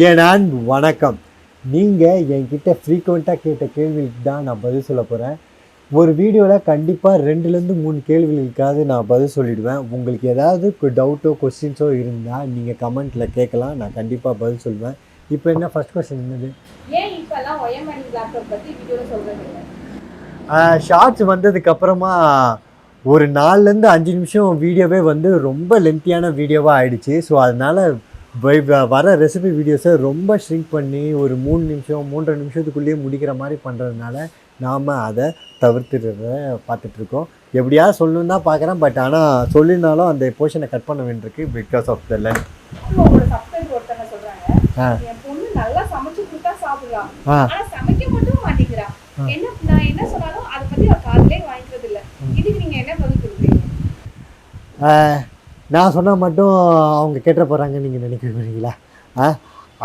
ஏனான் வணக்கம். நீங்கள் என்கிட்ட ஃப்ரீக்வெண்ட்டாக கேட்ட கேள்விக்கு தான் நான் பதில் சொல்ல போகிறேன். ஒரு வீடியோவில் கண்டிப்பாக 2லேருந்து 3 கேள்விகளுக்காவது நான் பதில் சொல்லிவிடுவேன். உங்களுக்கு ஏதாவது டவுட்டோ கொஸ்டின்ஸோ இருந்தால் நீங்கள் கமெண்ட்டில் கேட்கலாம், நான் கண்டிப்பாக பதில் சொல்லுவேன். இப்போ என்ன ஃபஸ்ட் கொஸ்டின் என்னது? ஏன் இப்போல்லாம் ஒயர்மேன் லேப்டாப் பற்றி வீடியோவில் சொல்கிறீங்க? ஷார்ட்ஸ் வந்ததுக்கப்புறமா ஒரு 4லேருந்து 5 நிமிஷம் வீடியோவே வந்து ரொம்ப லென்த்தியான வீடியோவாக ஆகிடுச்சு. ஸோ அதனால் வர ரெசிபி வீடியோஸை ரொம்ப ஷ்ரிங்க் பண்ணி ஒரு 3 நிமிஷம் 3.5 நிமிஷத்துக்குள்ளேயே முடிக்கிற மாதிரி பண்ணுறதுனால நாம் அதை தவிர்த்துறத பார்த்துட்ருக்கோம். எப்படியாவது சொல்லணுன்னு தான் பார்க்குறேன், பட் ஆனால் சொல்லியிருந்தாலும் அந்த போர்ஷனை கட் பண்ண வேண்டியிருக்கு பிகாஸ் ஆஃப் த லென்த். உங்களோட சப்ஸ்கிரைபர் ஒருத்தங்க சொல்கிறாங்க, என் பொண்ணு நல்லா சமைச்சு கொடுத்தா சாப்பிட்றான், ஆனால் சமைக்க மட்டும் மாட்டேங்கிறான். நான் என்ன சொன்னாலும் அதை பற்றி அவள் காதிலே வாங்கிக்கிறது இல்லை. இதுக்கு நீங்கள் என்ன பதில் கொடுக்குறீங்க? நான் சொன்னால் மட்டும் அவங்க கேட்ட போகிறாங்கன்னு நீங்கள் நினைக்கிறீங்களா?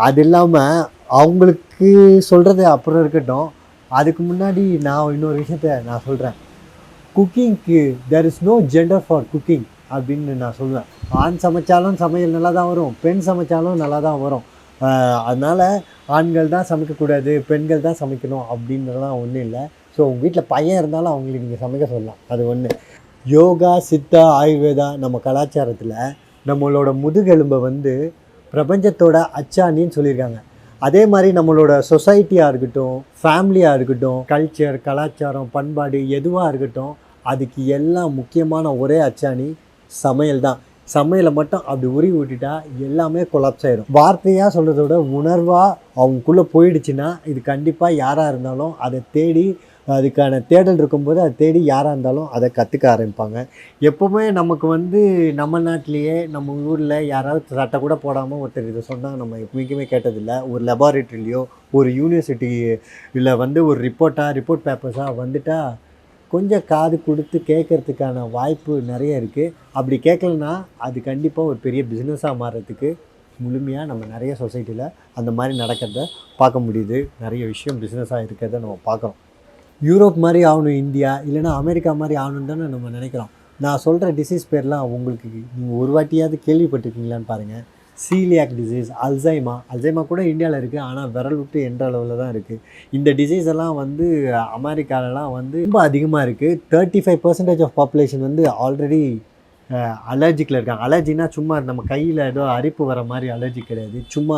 அது இல்லாமல் அவங்களுக்கு சொல்கிறது அப்புறம் இருக்கட்டும், அதுக்கு முன்னாடி நான் இன்னொரு விஷயத்த நான் சொல்கிறேன். குக்கிங்க்கு there is no gender for cooking அப்படின்னு நான் சொல்லுவேன். ஆண் சமைச்சாலும் சமையல் நல்லா தான் வரும், பெண் சமைச்சாலும் நல்லா தான் வரும். அதனால் ஆண்கள் தான் சமைக்கக்கூடாது, பெண்கள் தான் சமைக்கணும் அப்படின்றலாம் ஒன்றும் இல்லை. ஸோ உங்கள் வீட்டில் பையன் இருந்தாலும் அவங்களுக்கு நீங்கள் சமைக்க சொல்லலாம், அது ஒன்று. யோகா, சித்தா, ஆயுர்வேதா நம்ம கலாச்சாரத்தில் நம்மளோட முதுகெலும்பை வந்து பிரபஞ்சத்தோட அச்சாணின்னு சொல்லியிருக்காங்க. அதே மாதிரி நம்மளோட சொசைட்டியாக இருக்கட்டும், ஃபேமிலியாக இருக்கட்டும், கல்ச்சர், கலாச்சாரம், பண்பாடு எதுவாக இருக்கட்டும், அதுக்கு எல்லாம் முக்கியமான ஒரே அச்சாணி சமையல் தான். சமையலை மட்டும் அப்படி உருவி விட்டுட்டா எல்லாமே கொலாப்ஸ் ஆகிடும். வார்த்தையாக சொல்கிறத விட உணர்வாக அவங்களுக்குள்ளே போயிடுச்சுன்னா இது கண்டிப்பாக யாராக இருந்தாலும் அதை தேடி, அதுக்கான தேடல் இருக்கும்போது அதை தேடி யாராக இருந்தாலும் அதை கற்றுக்க ஆரம்பிப்பாங்க. எப்போவுமே நமக்கு வந்து நம்ம நாட்டிலேயே நம்ம ஊரில் யாராவது சட்டை கூட போடாமல் ஒருத்தர் இதை சொன்னால் நம்ம எப்பவுமே கேட்டதில்லை. ஒரு லெபார்ட்ரிலையோ ஒரு யூனிவர்சிட்டியில் வந்து ஒரு ரிப்போர்ட் பேப்பர்ஸாக வந்துட்டால் கொஞ்சம் காது கொடுத்து கேட்குறதுக்கான வாய்ப்பு நிறைய இருக்குது. அப்படி கேட்கலன்னா அது கண்டிப்பாக ஒரு பெரிய பிஸ்னஸாக மாறுறதுக்கு முழுமையாக நம்ம நிறைய சொசைட்டியில் அந்த மாதிரி நடக்கிறத பார்க்க முடியுது. நிறைய விஷயம் பிஸ்னஸாக இருக்கிறத நம்ம பார்க்குறோம். யூரோப் மாதிரி ஆகணும் இந்தியா, இல்லைனா அமெரிக்கா மாதிரி ஆகணுன்னு தானே நம்ம நினைக்கிறோம். நான் சொல்கிற டிசீஸ் பேர்லாம் உங்களுக்கு நீங்கள் ஒரு வாட்டியாவது கேள்விப்பட்டிருக்கீங்களான்னு பாருங்கள். சீலியாக் டிசீஸ், அல்சைமா கூட இந்தியாவில் இருக்குது, ஆனால் விரல் விட்டு என்ற அளவில் தான் இருக்குது. இந்த டிசீஸ் எல்லாம் வந்து அமெரிக்காலலாம் வந்து ரொம்ப அதிகமாக இருக்குது. 35% ஆஃப் பாப்புலேஷன் வந்து ஆல்ரெடி அலர்ஜிக்கில் இருக்காங்க. அலர்ஜினா சும்மா நம்ம கையில் ஏதோ அரிப்பு வர மாதிரி அலர்ஜி கிடையாது. சும்மா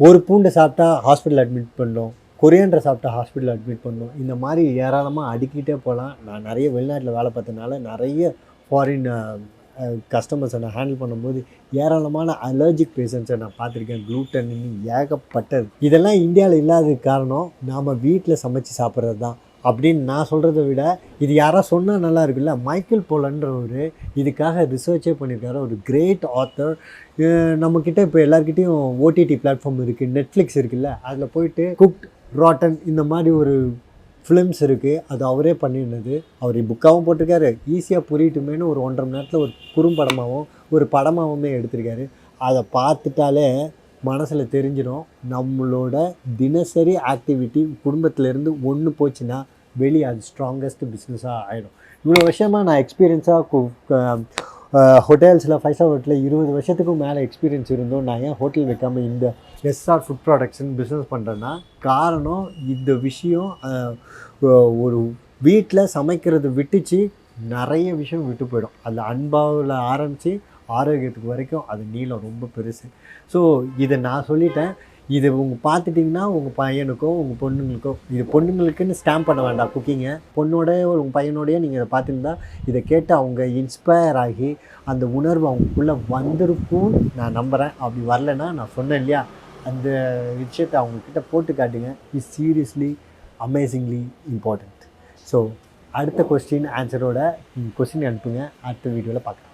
ஒரு பூண்டு சாப்பிட்டா ஹாஸ்பிட்டல் அட்மிட் பண்ணோம், கொரியண்டரை சாப்பிட்டா ஹாஸ்பிட்டல் அட்மிட் பண்ணோம். இந்த மாதிரி ஏராளமாக அடுக்கிட்டே போகலாம். நான் நிறைய வெளிநாட்டில் வேலை பார்த்ததுனால நிறைய ஃபாரின் கஸ்டமர்ஸை நான் ஹேண்டில் பண்ணும்போது ஏராளமான அலர்ஜிக் பேஷண்ட்ஸை நான் பார்த்துருக்கேன். க்ளூட்டன் ஏகப்பட்டது. இதெல்லாம் இந்தியாவில் இல்லாததுக்கு காரணம் நாம் வீட்டில் சமைச்சு சாப்பிட்றது தான் அப்படின்னு நான் சொல்கிறத விட இது யாராவது சொன்னால் நல்லா இருக்குல்ல. மைக்கேல் போலன்றவர் இதுக்காக ரிசர்ச்சே பண்ணியிருக்காரு, ஒரு கிரேட் ஆத்தர். நம்மக்கிட்ட இப்போ எல்லாருக்கிட்டையும் ஓடிடி பிளாட்ஃபார்ம் இருக்குது, நெட்ஃப்ளிக்ஸ் இருக்குல்ல, அதில் போயிட்டு குக்ட் ராட்டன் இந்த மாதிரி ஒரு ஃபிலிம்ஸ் இருக்குது, அது அவரே பண்ணியிருந்தது. அவர் புக்காகவும் போட்டிருக்காரு, ஈஸியாக புரியட்டுமேனு ஒரு 1.5 மணி நேரத்தில் ஒரு குறும்படமாகவும் ஒரு படமாகவுமே எடுத்திருக்காரு. அதை பார்த்துட்டாலே மனசில் தெரிஞ்சிடும் நம்மளோட தினசரி ஆக்டிவிட்டி குடும்பத்திலேருந்து ஒன்று போச்சுன்னா வெளியே அது ஸ்ட்ராங்கஸ்ட் பிஸ்னஸாக ஆகிடும். இவ்வளோ வருஷமாக நான் எக்ஸ்பீரியன்ஸாக ஹோட்டல்ஸில் 5 ஸ்டார் ஹோட்டலில் 20 வருஷத்துக்கும் மேலே எக்ஸ்பீரியன்ஸ் இருந்தோம். நான் ஏன் ஹோட்டல் வைக்காமல் இந்த எஸ்ஆர் ஃபுட் ப்ராடக்ட்ஸ்னு பிஸ்னஸ் பண்ணுறேன்னா காரணம் இந்த விஷயம். ஒரு வீட்டில் சமைக்கிறது விட்டுச்சு நிறைய விஷயம் விட்டு போயிடும். அதில் அன்பாவில் ஆரம்பித்து ஆரோக்கியத்துக்கு வரைக்கும் அது நீளம் ரொம்ப பெருசு. ஸோ இதை நான் சொல்லிட்டேன். இது உங்கள் பார்த்துட்டிங்கன்னா உங்கள் பையனுக்கோ உங்கள் பொண்ணுங்களுக்கோ, இது பொண்ணுங்களுக்குன்னு ஸ்டாம்ப் பண்ண வேண்டாம் குக்கிங்கை, பொண்ணோடைய உங்கள் பையனோடையே நீங்கள் இதை பார்த்துருந்தா இதை கேட்டு அவங்க இன்ஸ்பயர் ஆகி அந்த உணர்வு அவங்களுக்குள்ளே வந்திருக்கும்னு நான் நம்புகிறேன். அப்படி வரலைன்னா நான் சொன்னேன் இல்லையா, அந்த விஷயத்தை அவங்கக்கிட்ட போட்டு காட்டுங்க. Is seriously amazingly important. So அடுத்த கொஸ்டின் ஆன்சரோட கொஸ்டின் அனுப்புங்க, அடுத்த வீடியோவில் பார்க்குறேன்.